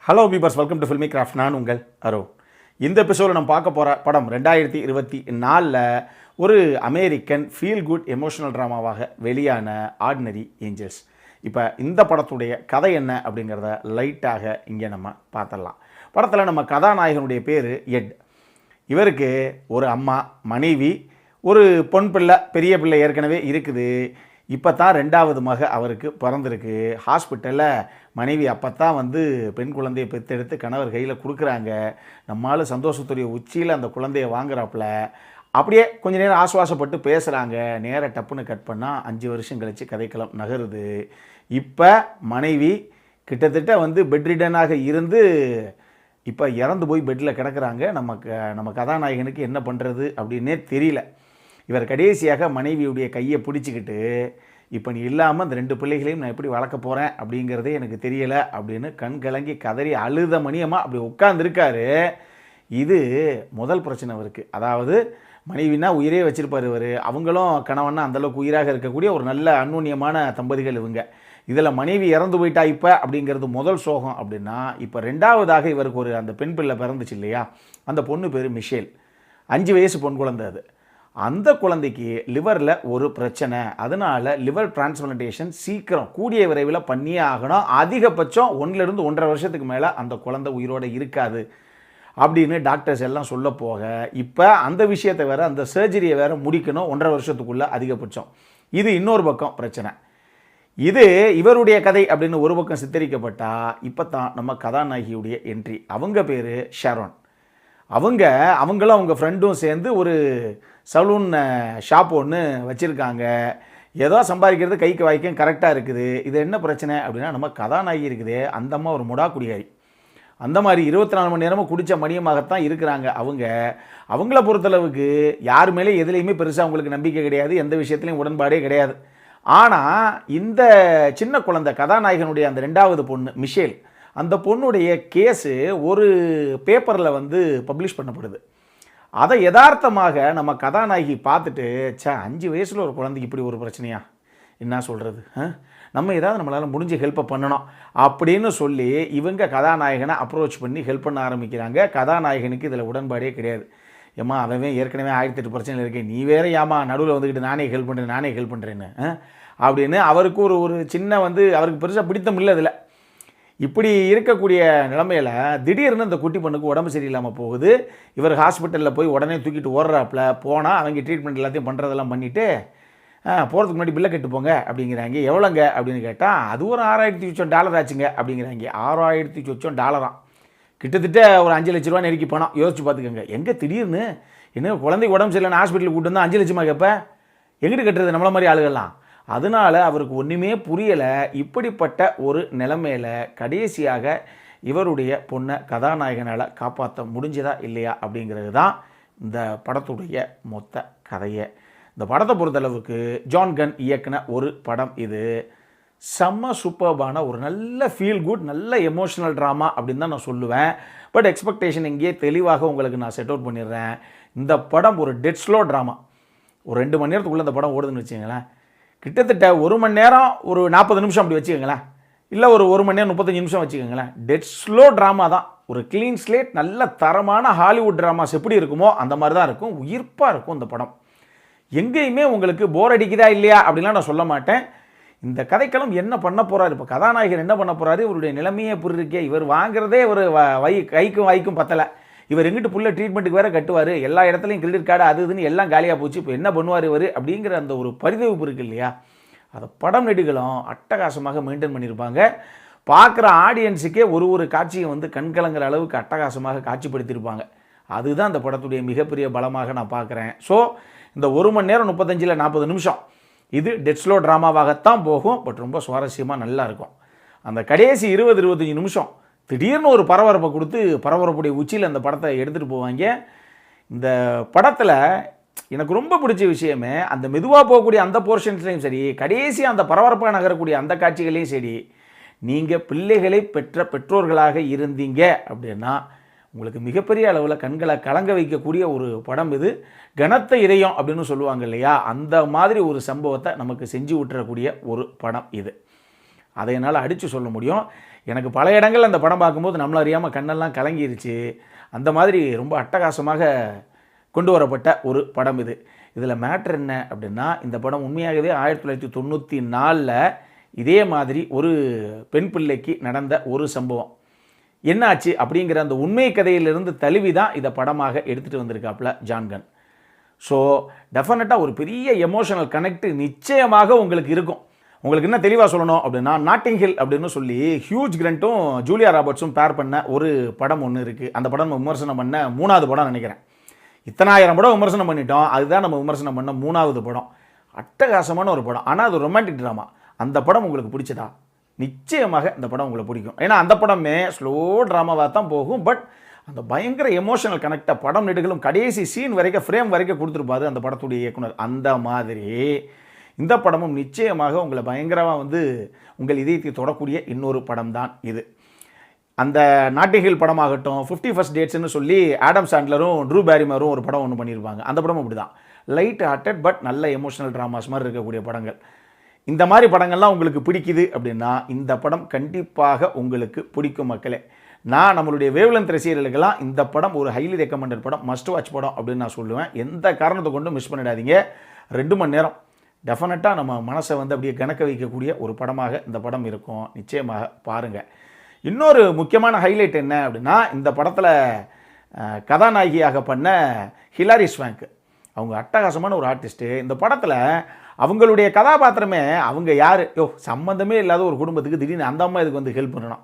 Hello பீபர்ஸ், welcome to filmi craft. நான் உங்கள் அருண். இந்த எபிசோடில் நம்ம பார்க்க போகிற படம் 2024 ஒரு அமெரிக்கன் ஃபீல் குட் எமோஷனல் ட்ராமாவாக வெளியான ஆர்டினரி ஏஞ்சல்ஸ். இப்போ இந்த படத்துடைய கதை என்ன அப்படிங்கிறத லைட்டாக இங்கே நம்ம பார்த்துடலாம். படத்தில் நம்ம கதாநாயகனுடைய பேர் எட். இவருக்கு ஒரு அம்மா, மனைவி, ஒரு பொன் பிள்ளை, பெரிய பிள்ளை ஏற்கனவே இருக்குது. இப்போ தான் 2வது மக அவருக்கு பிறந்திருக்கு. ஹாஸ்பிட்டலில் மனைவி அப்போ தான் பெண் குழந்தையை பெற்றெடுத்து கணவர் கையில் கொடுக்குறாங்க. நம்மளால் சந்தோஷத்துடைய உச்சியில் அந்த குழந்தைய வாங்குறாப்புல. அப்படியே கொஞ்ச நேரம் ஆசுவாசப்பட்டு பேசுகிறாங்க. நேராக டப்புன்னு கட் பண்ணால் 5 வருஷம் கழித்து கதைக்களம் நகருது. இப்போ மனைவி கிட்டத்தட்ட பெட்ரிடனாக இருந்து இப்போ இறந்து போய் பெட்டில் கிடக்கிறாங்க. நம்ம கதாநாயகனுக்கு என்ன பண்ணுறது அப்படின்னே தெரியல. இவர் கடைசியாக மனைவியுடைய கையை பிடிச்சிக்கிட்டு, இப்போ நீ இல்லாமல் அந்த 2 பிள்ளைகளையும் நான் எப்படி வளர்க்க போகிறேன் அப்படிங்கிறதே எனக்கு தெரியலை அப்படின்னு கண் கலங்கி கதறி அழுத மணியமாக அப்படி உட்கார்ந்துருக்காரு. இது முதல் பிரச்சனை அவருக்கு. அதாவது மனைவினா உயிரே வச்சுருப்பார் இவர். அவங்களும் கணவன்னா அந்தளவுக்கு உயிராக இருக்கக்கூடிய ஒரு நல்ல அந்யோன்யமான தம்பதிகள் இவங்க. இதில் மனைவி இறந்து போயிட்டா இப்போ அப்படிங்கிறது முதல் சோகம். அப்படின்னா இப்போ 2வதாக இவருக்கு அந்த பெண் பிள்ளை பிறந்துச்சு இல்லையா, அந்த பொண்ணு பேர் மிஷேல். 5 வயசு பொன் குழந்தை அது. அந்த குழந்தைக்கு லிவரில் ஒரு பிரச்சனை. அதனால் லிவர் டிரான்ஸ்பிளான்டேஷன் சீக்கிரம் கூடிய விரைவில் பண்ணியே ஆகணும். அதிகபட்சம் 1லேருந்து 1.5 வருஷத்துக்கு மேலே அந்த குழந்தை உயிரோடு இருக்காது அப்படின்னு டாக்டர்ஸ் எல்லாம் சொல்ல போக, இப்போ அந்த விஷயத்தை வேறு, அந்த சர்ஜரியை வேறு முடிக்கணும் 1.5 வருஷத்துக்குள்ளே அதிகபட்சம். இது இன்னொரு பக்கம் பிரச்சனை. இது இவருடைய கதை அப்படின்னு ஒரு பக்கம் சித்தரிக்கப்பட்டால், இப்போ தான் நம்ம கதாநாயகியுடைய என்ட்ரி. அவங்க பேர் ஷரோன். அவங்களும் அவங்க ஃப்ரெண்டும் சேர்ந்து ஒரு சலூன் ஷாப் ஒன்று வச்சுருக்காங்க. ஏதோ சம்பாதிக்கிறது கைக்கு வாய்க்கும் கரெக்டாக இருக்குது. இது என்ன பிரச்சனை அப்படின்னா, நம்ம கதாநாயகி இருக்குதே, அந்த அம்மா ஒரு முடா குடியாரி. அந்த மாதிரி 24 மணி நேரமும் குடித்த மணியமாகத்தான் இருக்கிறாங்க. அவங்கள பொறுத்தளவுக்கு யார் மேலே எதுலேயுமே பெருசாக அவங்களுக்கு நம்பிக்கை கிடையாது, எந்த விஷயத்துலையும் உடன்பாடே கிடையாது. ஆனால் இந்த சின்ன குழந்தை கதாநாயகனுடைய அந்த 2வது பொண்ணு மிஷேல், அந்த பொண்ணுடைய கேஸு ஒரு பேப்பரில் பப்ளிஷ் பண்ணப்படுது. அதை யதார்த்தமாக நம்ம கதாநாயகி பார்த்துட்டு, 5 வயசில் ஒரு குழந்தைக்கு இப்படி ஒரு பிரச்சனையா, என்ன சொல்கிறது, நம்ம ஏதாவது நம்மளால் முடிஞ்ச ஹெல்ப்பை பண்ணணும் அப்படின்னு சொல்லி இவங்க கதாநாயகனை அப்ரோச் பண்ணி ஹெல்ப் பண்ண ஆரம்பிக்கிறாங்க. கதாநாயகனுக்கு இதில் உடன்பாடே கிடையாது. ஏம்மா அவன் ஏற்கனவே 1008 பிரச்சனைகள் இருக்கேன், நீ வேற ஏமா நடுவில் வந்துக்கிட்டு நானே ஹெல்ப் பண்ணுறேன்னு அப்படின்னு அவருக்கு ஒரு சின்ன அவருக்கு பெருசாக பிடித்தம் இல்லை இதில். இப்படி இருக்கக்கூடிய நிலைமையில் திடீர்னு இந்த குட்டி பொண்ணுக்கு உடம்பு சரியில்லாமல் போகுது. இவர் ஹாஸ்பிட்டலில் போய் உடனே தூக்கிட்டு ஓடுறாப்புல. போனால் அவங்க ட்ரீட்மெண்ட் எல்லாத்தையும் பண்ணுறதெல்லாம் பண்ணிவிட்டு போகிறதுக்கு முன்னாடி பில்லை கட்டு போங்க அப்படிங்கிறாங்க. எவ்வளோங்க அப்படின்னு கேட்டால், அது ஒரு $6,000 ஆச்சுங்க அப்படிங்கிறாங்க. $6,000 கிட்டத்தட்ட ஒரு 5 லட்ச ரூபா நெருக்கி பணம். யோசிச்சு பார்த்துக்கோங்க. எங்கே திடீர்னு என்ன குழந்தைக்கு உடம்பு சரியில்லைன்னு ஹாஸ்பிட்டலுக்கு கூட்டு வந்தால் 5 லட்சமாக கேட்ப, எங்கிட்டு கட்டுறது நம்மள மாதிரி ஆளுகள்லாம். அதனால் அவருக்கு ஒன்றுமே புரியலை. இப்படிப்பட்ட ஒரு நிலைமையில் கடைசியாக இவருடைய பொண்ணை கதாநாயகனால் காப்பாற்ற முடிஞ்சதா இல்லையா அப்படிங்கிறது தான் இந்த படத்துடைய மொத்த கதையை. இந்த படத்தை பொறுத்தளவுக்கு ஜான் கன் இயக்குன ஒரு படம் இது. செம்ம சூப்பர்பான ஒரு நல்ல ஃபீல் குட், நல்ல எமோஷனல் ட்ராமா அப்படின்னு தான் நான் சொல்லுவேன். பட் எக்ஸ்பெக்டேஷன் இங்கேயே தெளிவாக உங்களுக்கு நான் செட் அவுட் பண்ணிடுறேன். இந்த படம் ஒரு டெட் ஸ்லோ ட்ராமா. ஒரு 2 மணி நேரத்துக்குள்ளே இந்த படம் ஓடுதுன்னு வச்சுக்கோங்களேன். கிட்டத்தட்ட 1 மணி நேரம் ஒரு 40 நிமிஷம் அப்படி வச்சுக்கோங்களேன், இல்லை ஒரு 1 மணி நேரம் 35 நிமிஷம் வச்சுக்கோங்களேன். டெட் ஸ்லோ ட்ராமா தான். ஒரு க்ளீன் ஸ்லேட், நல்ல தரமான ஹாலிவுட் ட்ராமாஸ் எப்படி இருக்குமோ அந்த மாதிரி தான் இருக்கும். உயிர்ப்பாக இருக்கும் இந்த படம். எங்கேயுமே உங்களுக்கு போர் அடிக்குதா இல்லையா அப்படின்லாம் நான் சொல்ல மாட்டேன். இந்த கதைக்களம் என்ன பண்ண போகிறாரு, இப்போ கதாநாயகர் என்ன பண்ண போகிறாரு, இவருடைய நிலைமையே எப்படி இருக்கே, இவர் வாங்குறதே ஒரு கைக்கும் வாய்க்கும் பத்தலை. இவர் எங்கிட்டு புள்ள ட்ரீட்மெண்ட்டுக்கு வேறு கட்டுவார், எல்லா இடத்துலையும் கிரெடிட் கார்டு அது இதுன்னு எல்லாம் காலியாக போச்சு, இப்போ என்ன பண்ணுவார் இவர் அப்படிங்கிற அந்த ஒரு பரிதவிப்பு இருக்குது இல்லையா, அதை படம் நெடுகளும் அட்டகாசமாக மெயின்டைன் பண்ணியிருப்பாங்க. பார்க்குற ஆடியன்ஸுக்கே ஒரு காட்சியை கண்கலங்கிற அளவுக்கு அட்டகாசமாக காட்சிப்படுத்தியிருப்பாங்க. அதுதான் அந்த படத்துடைய மிகப்பெரிய பலமாக நான் பார்க்குறேன். ஸோ இந்த 1 மணி நேரம் 35 40 நிமிஷம் இது டெட் ஸ்லோ ட்ராமாவாகத்தான் போகும். பட் ரொம்ப சுவாரஸ்யமாக நல்லா இருக்கும். அந்த கடைசி 20-25 நிமிஷம் திடீர்னு ஒரு பரபரப்பை கொடுத்து பரபரப்புடைய உச்சியில் அந்த படத்தை எடுத்துகிட்டு போவாங்க. இந்த படத்தில் எனக்கு ரொம்ப பிடிச்ச விஷயமே, அந்த மெதுவாக போகக்கூடிய அந்த போர்ஷன்ஸ்லையும் சரி, கடைசியாக அந்த பரபரப்பாக நகரக்கூடிய அந்த காட்சிகளையும் சரி, நீங்கள் பிள்ளைகளை பெற்ற பெற்றோர்களாக இருந்தீங்க அப்படின்னா உங்களுக்கு மிகப்பெரிய அளவில் கண்களை கலங்க வைக்கக்கூடிய ஒரு படம் இது. கனத்த இதயம் அப்படின்னு சொல்லுவாங்க இல்லையா, அந்த மாதிரி ஒரு சம்பவத்தை நமக்கு செஞ்சு விட்டுறக்கூடிய ஒரு படம் இது. அதை என்னால் அடித்து சொல்ல முடியும். எனக்கு பல இடங்கள் அந்த படம் பார்க்கும்போது நம்மள அறியாமல் கண்ணெல்லாம் கலங்கிருச்சு. அந்த மாதிரி ரொம்ப அட்டகாசமாக கொண்டு வரப்பட்ட ஒரு படம் இது. இதில் மேட்ரு என்ன அப்படின்னா, இந்த படம் உண்மையாகவே 1994 இதே மாதிரி ஒரு பெண் பிள்ளைக்கு நடந்த ஒரு சம்பவம் என்னாச்சு அப்படிங்கிற அந்த உண்மை கதையிலிருந்து தழுவி தான் இதை படமாக எடுத்துகிட்டு வந்திருக்காப்புல ஜான்கன். ஸோ டெஃபினட்டாக ஒரு பெரிய எமோஷனல் கனெக்ட் நிச்சயமாக உங்களுக்கு இருக்கும். உங்களுக்கு என்ன தெளிவாக சொல்லணும் அப்படின்னா, நாட்டிங் ஹில் அப்படின்னு சொல்லி ஹியூஜ் கிரண்ட்டும் ஜூலியா ராபர்ட்ஸும் பேர் பண்ண ஒரு படம் ஒன்று இருக்குது. அந்த படம் நம்ம விமர்சனம் பண்ண 3வது படம் நினைக்கிறேன். இத்தனாயிரம் படம் விமர்சனம் பண்ணிட்டோம், அதுதான் நம்ம விமர்சனம் பண்ண 3வது படம். அட்டகாசமான ஒரு படம். ஆனால் அது ரொமான்டிக் ட்ராமா. அந்த படம் உங்களுக்கு பிடிச்சதா? நிச்சயமாக இந்த படம் உங்களுக்கு பிடிக்கும். ஏன்னா அந்த படமே ஸ்லோ ட்ராமாவாக தான் போகும். பட் அந்த பயங்கர எமோஷனல் கனெக்டை படம் நெடுகளும் கடைசி சீன் வரைக்கும் ஃப்ரேம் வரைக்கும் கொடுத்துருப்பாரு அந்த படத்துடைய இயக்குனர். அந்த மாதிரி இந்த படமும் நிச்சயமாக உங்களை பயங்கரமாக உங்கள் இதயத்தை தொடக்கூடிய இன்னொரு படம் தான் இது. அந்த நாட்டிங் ஹில் படமாகட்டும், 50 ஃபர்ஸ்ட் டேட்ஸ்னு சொல்லி ஆடம் சாண்ட்லரும் ட்ரூ பேரிமரும் ஒரு படம் ஒன்று பண்ணியிருப்பாங்க. அந்த படமும் அப்படி தான், லைட் ஹார்ட்டட் பட் நல்ல எமோஷனல் ட்ராமாஸ் மாதிரி இருக்கக்கூடிய படங்கள். இந்த மாதிரி படங்கள்லாம் உங்களுக்கு பிடிக்குது அப்படின்னா இந்த படம் கண்டிப்பாக உங்களுக்கு பிடிக்கும் மக்களே. நான் நம்மளுடைய வேவ்லென்த் ரசிகர்களுக்கெல்லாம் இந்த படம் ஒரு ஹைலி ரெக்கமெண்டட் படம், மஸ்ட் வாட்ச் படம் அப்படின்னு நான் சொல்லுவேன். எந்த காரணத்தை கொண்டும் மிஸ் பண்ணிடாதீங்க. 2 மணி நேரம் டெஃபினட்டாக நம்ம மனசை அப்படியே கணக்க வைக்கக்கூடிய ஒரு படமாக இந்த படம் இருக்கும். நிச்சயமாக பாருங்கள். இன்னொரு முக்கியமான ஹைலைட் என்ன அப்படின்னா, இந்த படத்தில் கதாநாயகியாக பண்ண ஹிலாரி ஸ்வாங்க், அவங்க அட்டகாசமான ஒரு ஆர்டிஸ்ட்டு. இந்த படத்தில் அவங்களுடைய கதாபாத்திரமே அவங்க யார், சம்மந்தமே இல்லாத ஒரு குடும்பத்துக்கு திடீர்னு அந்த அம்மா இதுக்கு ஹெல்ப் பண்ணணும்,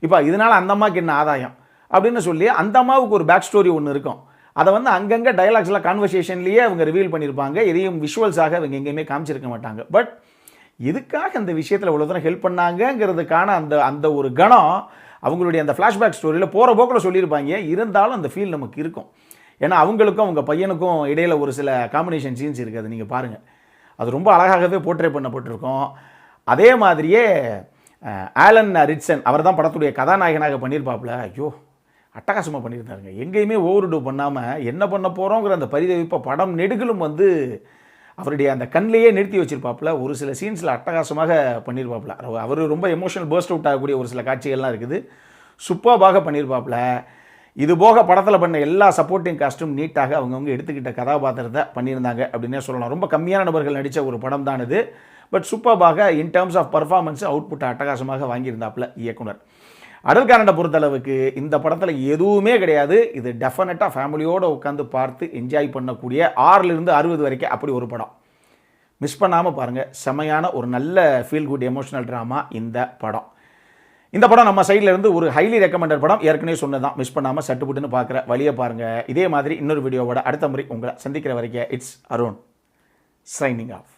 இப்போ இதனால் அந்த அம்மாவுக்கு என்ன ஆதாயம் அப்படின்னு சொல்லி அந்த அம்மாவுக்கு ஒரு பேக் ஸ்டோரி ஒன்று இருக்கும். அதை அங்கங்கே டைலாக்ஸில் கான்வர்சேஷன்லேயே அவங்க ரிவீல் பண்ணியிருப்பாங்க. எதையும் விஷுவல்ஸாக அவங்க எங்கேயுமே காமிச்சிருக்க மாட்டாங்க. பட் எதுக்காக அந்த விஷயத்தில் இவ்வளோ தூரம் ஹெல்ப் பண்ணாங்கங்கிறதுக்கான அந்த ஒரு கணம் அவங்களுடைய அந்த ஃப்ளாஷ்பேக் ஸ்டோரியில் போகிற போக்கில் சொல்லியிருப்பாங்க. இருந்தாலும் அந்த ஃபீல் நமக்கு இருக்கும். ஏன்னா அவங்களுக்கும் அவங்க பையனுக்கும் இடையில் ஒரு சில காம்பினேஷன் சீன்ஸ் இருக்குது, அது நீங்கள் பாருங்கள். அது ரொம்ப அழகாகவே போர்ட்ரே பண்ணப்பட்டிருக்கும். அதே மாதிரியே ஆலன் ரிட்சன் அவர் தான் படத்துடைய கதாநாயகனாக பண்ணியிருப்பாப்புல. ஐயோ அட்டகாசமாக பண்ணியிருந்தாருங்க. எங்கேயுமே ஓவர் டூ பண்ணாமல் என்ன பண்ண போகிறோங்கிற அந்த பரிதவிப்பை படம் நெடுகிலும் அவருடைய அந்த கண்ணிலேயே நிறுத்தி வச்சிருப்பாப்புல. ஒரு சில சீன்ஸில் அட்டகாசமாக பண்ணியிருப்பாப்புல. அவர் ரொம்ப எமோஷனல் பர்ஸ்ட் அவுட் ஆகக்கூடிய ஒரு சில காட்சிகள்லாம் இருக்குது. சூப்பராக பண்ணியிருப்பாப்புல. இது போக படத்தில் பண்ண எல்லா சப்போர்ட்டிங் காஸ்ட்டும் நீட்டாக அவங்கவுங்க எடுத்துக்கிட்ட கதாபாத்திரத்தை பண்ணியிருந்தாங்க அப்படின்னே சொல்லலாம். ரொம்ப கம்மியான நபர்கள் நடித்த ஒரு படம் தான் இது. பட் சூப்பராக in terms of performance output அட்டகாசமாக வாங்கியிருந்தாப்புல இயக்குனர். அடல் கானடை பொறுத்தளவுக்கு இந்த படத்தில் எதுவுமே கிடையாது. இது டெஃபினட்டாக ஃபேமிலியோடு உட்காந்து பார்த்து என்ஜாய் பண்ணக்கூடிய 6லிருந்து 60 வரைக்கும் அப்படி ஒரு படம். மிஸ் பண்ணாமல் பாருங்கள். செமையான ஒரு நல்ல ஃபீல் குட் எமோஷனல் ட்ராமா இந்த படம். இந்த படம் நம்ம சைடில் இருந்து ஒரு ஹைலி ரெக்கமெண்டட் படம். ஏற்கனவே சொன்னதான், மிஸ் பண்ணாமல் சட்டுப்புட்டுன்னு பார்க்குற வழியை பாருங்கள். இதே மாதிரி இன்னொரு வீடியோவோட அடுத்த முறை உங்களை சந்திக்கிற வரைக்கும் இட்ஸ் அருண் சைனிங் ஆஃப்.